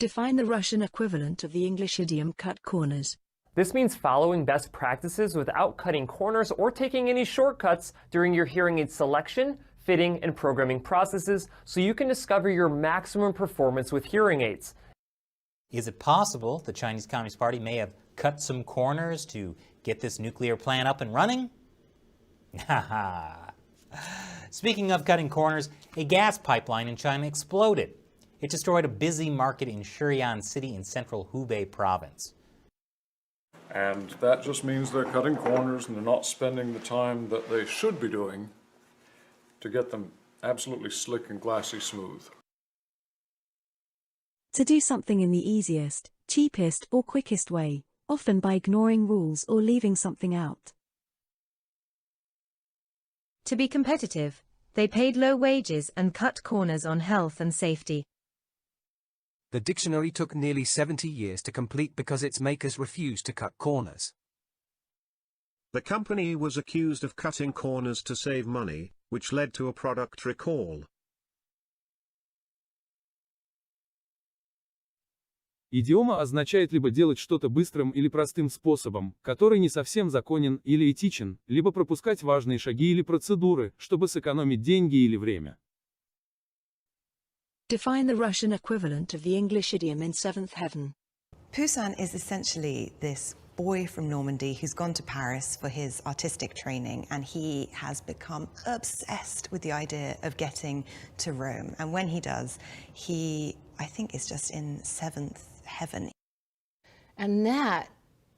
Define the Russian equivalent of the English idiom cut corners. This means following best practices without cutting corners or taking any shortcuts during your hearing aid selection, fitting, and programming processes so you can discover your maximum performance with hearing aids. Is it possible the Chinese Communist Party may have cut some corners to get this nuclear plant up and running? Speaking of cutting corners, a gas pipeline in China exploded. It destroyed a busy market in Shurian City in central Hubei province. And that just means they're cutting corners and they're not spending the time that they should be doing to get them absolutely slick and glassy smooth. To do something in the easiest, cheapest, or quickest way, often by ignoring rules or leaving something out. To be competitive, they paid low wages and cut corners on health and safety. The dictionary took nearly 70 years to complete because its makers refused to cut corners. The company was accused of cutting corners to save money, which led to a product recall. Идиома означает либо делать что-то быстрым или простым способом, который не совсем законен или этичен, либо пропускать важные шаги или процедуры, чтобы сэкономить деньги или время. Define the Russian equivalent of the English idiom in seventh heaven. Poussin is essentially this boy from Normandy who's gone to Paris for his artistic training, and he has become obsessed with the idea of getting to Rome. And when he does, he, I think, is just in seventh heaven. And that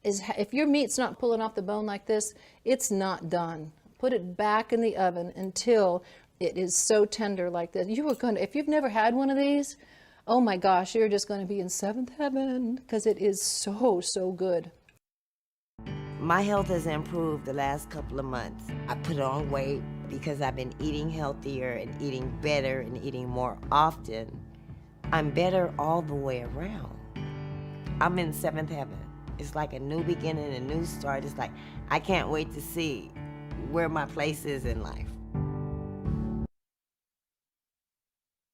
is, if your meat's not pulling off the bone like this, it's not done. Put it back in the oven until it is so tender like this. You are going to, if you've never had one of these, oh my gosh, you're just going to be in seventh heaven because it is so, so good. My health has improved the last couple of months. I put on weight because I've been eating healthier and eating better and eating more often. I'm better all the way around. I'm in seventh heaven. It's like a new beginning, a new start. It's like, I can't wait to see where my place is in life.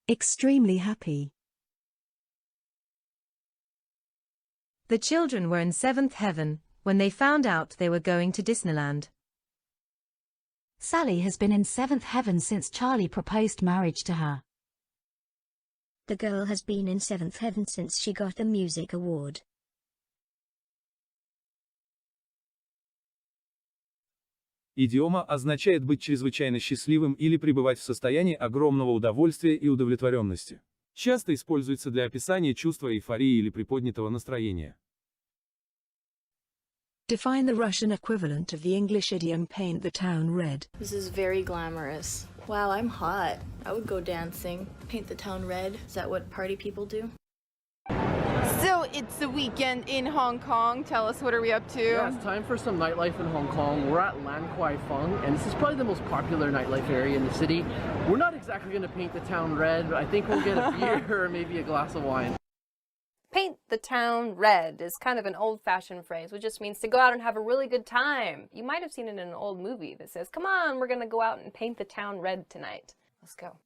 Extremely happy. The children were in seventh heaven when they found out they were going to Disneyland. Sally has been in seventh heaven since Charlie proposed marriage to her. The girl has been in seventh heaven since she got the music award. Идиома означает быть чрезвычайно счастливым или пребывать в состоянии огромного удовольствия и удовлетворенности. Часто используется для описания чувства эйфории или приподнятого настроения. Define the Russian equivalent of the English idiom paint the town red. This is very glamorous. Wow, I'm hot. I would go dancing. Paint the town red. Is that what party people do? So it's the weekend in Hong Kong. Tell us, what are we up to? Yeah, it's time for some nightlife in Hong Kong. We're at Lan Kwai Fong, and this is probably the most popular nightlife area in the city. We're not exactly going to paint the town red, but I think we'll get a beer or maybe a glass of wine. Paint the town red is kind of an old-fashioned phrase, which just means to go out and have a really good time. You might have seen it in an old movie that says, come on, we're going to go out and paint the town red tonight. Let's go.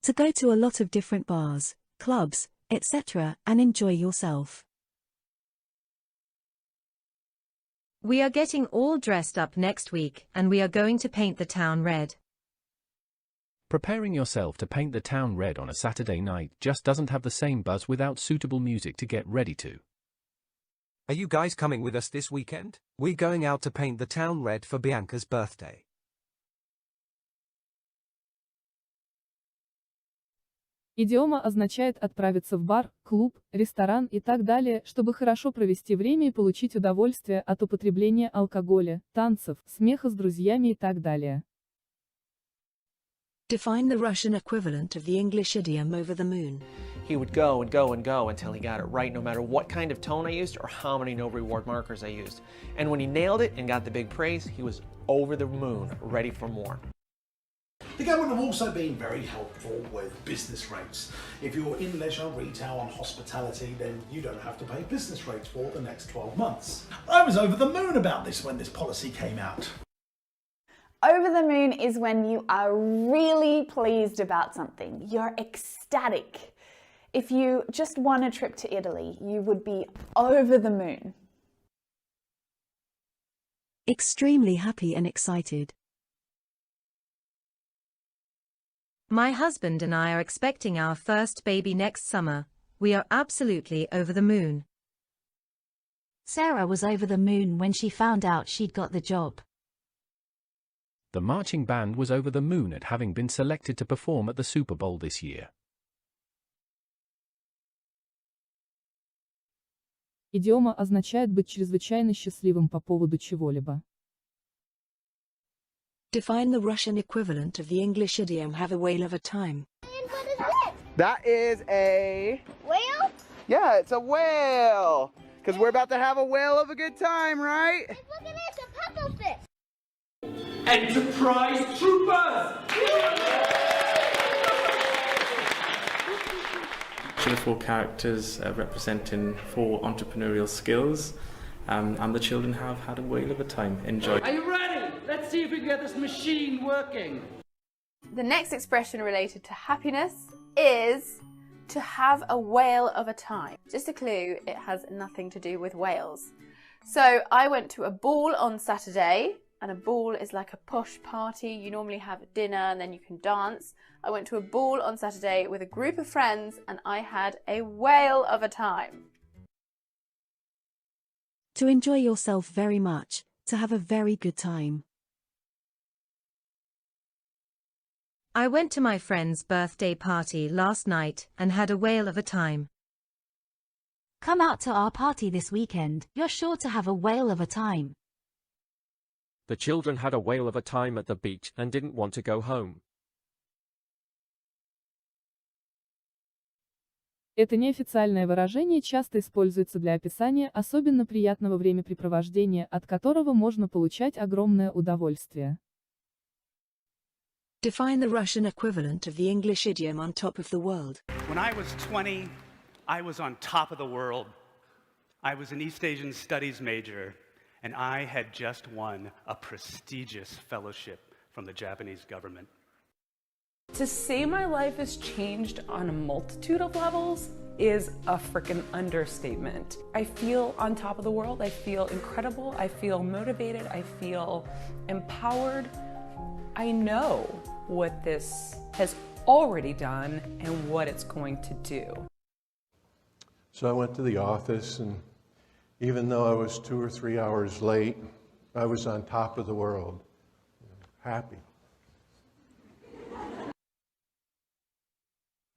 To go to a lot of different bars, clubs, etc., and enjoy yourself. We are getting all dressed up next week, and we are going to paint the town red. Preparing yourself to paint the town red on a Saturday night just doesn't have the same buzz without suitable music to get ready to. Are you guys coming with us this weekend? We're going out to paint the town red for Bianca's birthday. Идиома означает отправиться в бар, клуб, ресторан и так далее, чтобы хорошо провести время и получить удовольствие от употребления алкоголя, танцев, смеха с друзьями и так далее. Define the Russian equivalent of the English idiom over the moon. He would go and go and go until he got it right, no matter what kind of tone I used or how many no reward markers I used. And when he nailed it and got the big praise, he was over the moon, ready for more. The government have also been very helpful with business rates. If you're in leisure, retail and hospitality, then you don't have to pay business rates for the next 12 months. I was over the moon about this when this policy came out. Over the moon is when you are really pleased about something. You're ecstatic. If you just won a trip to Italy, you would be over the moon. Extremely happy and excited. My husband and I are expecting our first baby next summer. We are absolutely over the moon. Sarah was over the moon when she found out she'd got the job. The marching band was over the moon at having been selected to perform at the Super Bowl this year. Идиома означает быть чрезвычайно счастливым по поводу чего-либо. Define the Russian equivalent of the English idiom have a whale of a time. That is a... Whale? Yeah, it's a whale. Because we're about to have a whale of a good time, right? Look at this, a puzzlefish. Enterprise Troopers! Four characters representing 4 entrepreneurial skills, and the children have had a whale of a time. Enjoy. Are you ready? Let's see if we can get this machine working. The next expression related to happiness is to have a whale of a time. Just a clue, it has nothing to do with whales. So I went to a ball on Saturday, and a ball is like a posh party. You normally have dinner and then you can dance. I went to a ball on Saturday with a group of friends and I had a whale of a time. To enjoy yourself very much, to have a very good time. I went to my friend's birthday party last night and had a whale of a time. Come out to our party this weekend, you're sure to have a whale of a time. The children had a whale of a time at the beach and didn't want to go home. Это неофициальное выражение часто используется для описания особенно приятного времяпрепровождения, от которого можно получать огромное удовольствие. Define the Russian equivalent of the English idiom on top of the world. When I was 20, I was on top of the world. I was an East Asian Studies major, and I had just won a prestigious fellowship from the Japanese government. To say my life has changed on a multitude of levels is a frickin' understatement. I feel on top of the world, I feel incredible, I feel motivated, I feel empowered. I know what this has already done and what it's going to do. So I went to the office, and even though I was 2 or 3 hours late, I was on top of the world, happy.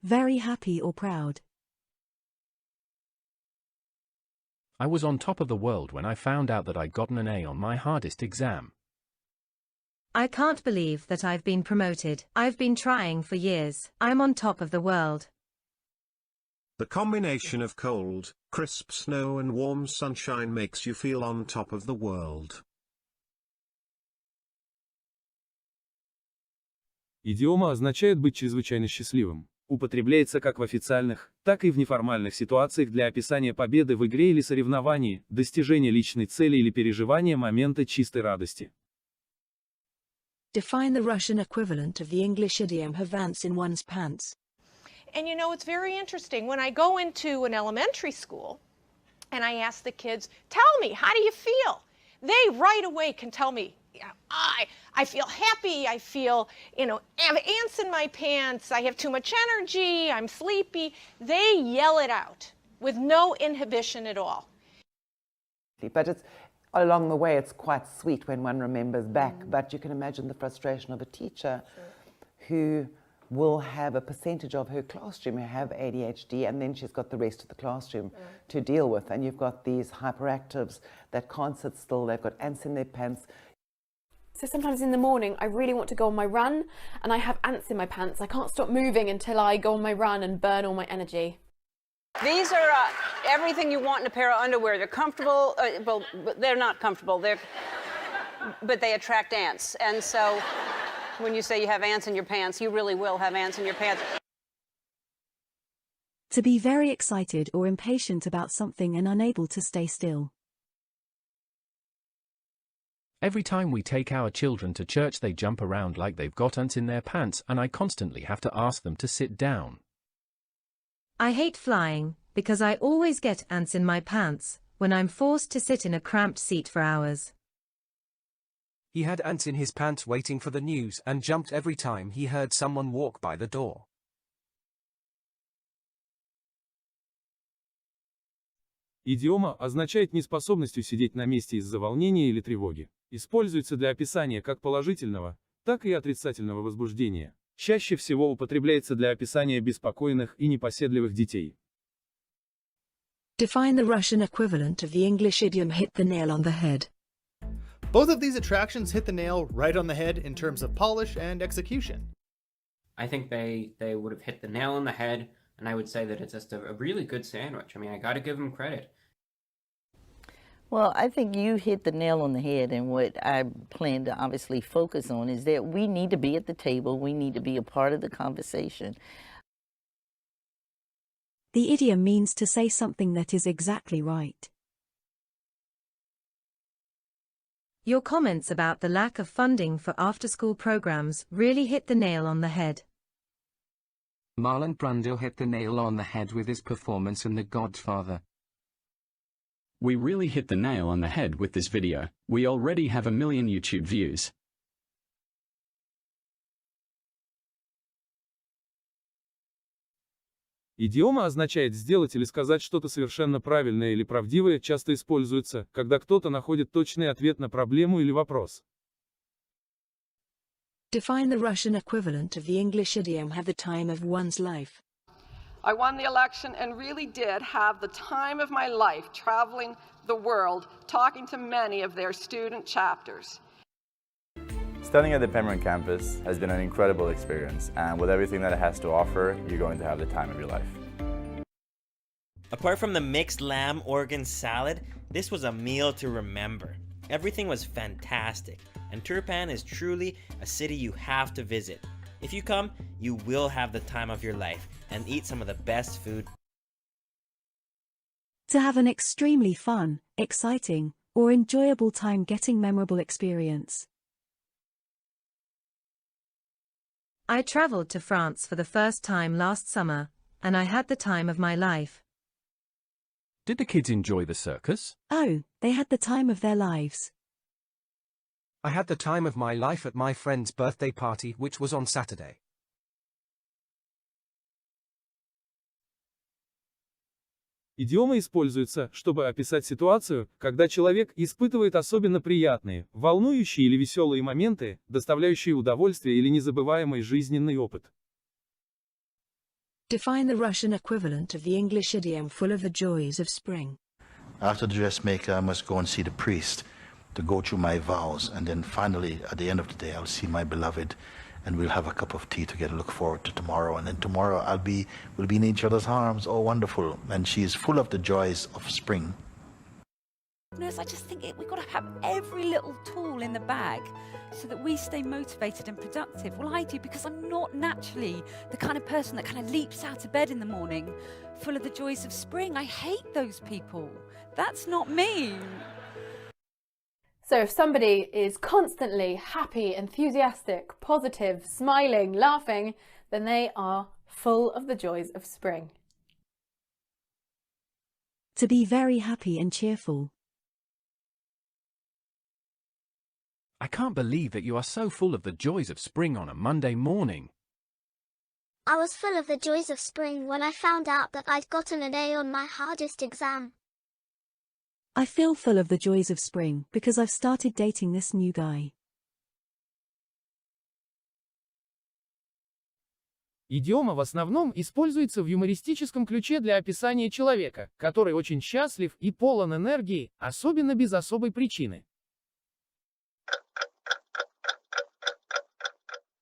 Very happy or proud. I was on top of the world when I found out that I'd gotten an A on my hardest exam. I can't believe that I've been promoted. I've been trying for years. I'm on top of the world. The combination of cold, crisp snow and warm sunshine makes you feel on top of the world. Идиома означает быть чрезвычайно счастливым. Употребляется как в официальных, так и в неформальных ситуациях для описания победы в игре или соревновании, достижения личной цели или переживания момента чистой радости. Define the Russian equivalent of the English idiom have ants in one's pants. And you know, it's very interesting. When I go into an elementary school and I ask the kids, tell me, how do you feel? They right away can tell me, I feel happy, I feel, I have ants in my pants, I have too much energy, I'm sleepy. They yell it out with no inhibition at all. But it's along the way, it's quite sweet when one remembers back. But you can imagine the frustration of a teacher who will have a percentage of her classroom who have ADHD, and then she's got the rest of the classroom to deal with. And you've got these hyperactives that can't sit still, they've got ants in their pants. So sometimes in the morning, I really want to go on my run, and I have ants in my pants. I can't stop moving until I go on my run and burn all my energy. These are everything you want in a pair of underwear. They're comfortable, well, they're not comfortable, but they attract ants. And so when you say you have ants in your pants, you really will have ants in your pants. To be very excited or impatient about something and unable to stay still. Every time we take our children to church, they jump around like they've got ants in their pants, and I constantly have to ask them to sit down. I hate flying, because I always get ants in my pants when I'm forced to sit in a cramped seat for hours. He had ants in his pants waiting for the news and jumped every time he heard someone walk by the door. Идиома означает неспособность усидеть на месте из-за волнения или тревоги. Используется для описания как положительного, так и отрицательного возбуждения. Чаще всего употребляется для описания беспокойных и непоседливых детей. Define the Russian equivalent of the English idiom hit the nail on the head. Both of these attractions hit the nail right on the head in terms of polish and execution. I think they would have hit the nail on the head, and I would say that it's just a really good sandwich. I mean, I gotta give them credit. Well, I think you hit the nail on the head, and what I plan to obviously focus on is that we need to be at the table, we need to be a part of the conversation. The idiom means to say something that is exactly right. Your comments about the lack of funding for after-school programs really hit the nail on the head. Marlon Brando hit the nail on the head with his performance in The Godfather. We really hit the nail on the head with this video. We already have 1 million YouTube views. Идиома означает сделать или сказать что-то совершенно правильное или правдивое, часто используется, когда кто-то находит точный ответ на проблему или вопрос. Define the Russian equivalent of the English idiom have the time of one's life. I won the election and really did have the time of my life traveling the world, talking to many of their student chapters. Studying at the Pembroke campus has been an incredible experience, and with everything that it has to offer, you're going to have the time of your life. Apart from the mixed lamb organ salad, this was a meal to remember. Everything was fantastic, and Turpan is truly a city you have to visit. If you come, you will have the time of your life and eat some of the best food. To have an extremely fun, exciting, or enjoyable time getting memorable experience. I traveled to France for the first time last summer, and I had the time of my life. Did the kids enjoy the circus? Oh, they had the time of their lives. I had the time of my life at my friend's birthday party, which was on Saturday. Идиома используется, чтобы описать ситуацию, когда человек испытывает особенно приятные, волнующие или веселые моменты, доставляющие удовольствие или незабываемый жизненный опыт. Define the Russian equivalent of the English idiom full of the joys of spring. After the dressmaker, I must go and see the priest to go through my vows, and then finally, at the end of the day, I'll see my beloved, and we'll have a cup of tea together, look forward to tomorrow, and then tomorrow we'll be in each other's arms. Oh, wonderful. And she is full of the joys of spring. Nurse, I just think we've got to have every little tool in the bag so that we stay motivated and productive. Well, I do, because I'm not naturally the kind of person that kind of leaps out of bed in the morning full of the joys of spring. I hate those people. That's not me. So if somebody is constantly happy, enthusiastic, positive, smiling, laughing, then they are full of the joys of spring. To be very happy and cheerful. I can't believe that you are so full of the joys of spring on a Monday morning. I was full of the joys of spring when I found out that I'd gotten an A on my hardest exam. I feel full of the joys of spring because I've started dating this new guy. Идиома в основном используется в юмористическом ключе для описания человека, который очень счастлив и полон энергии, особенно без особой причины.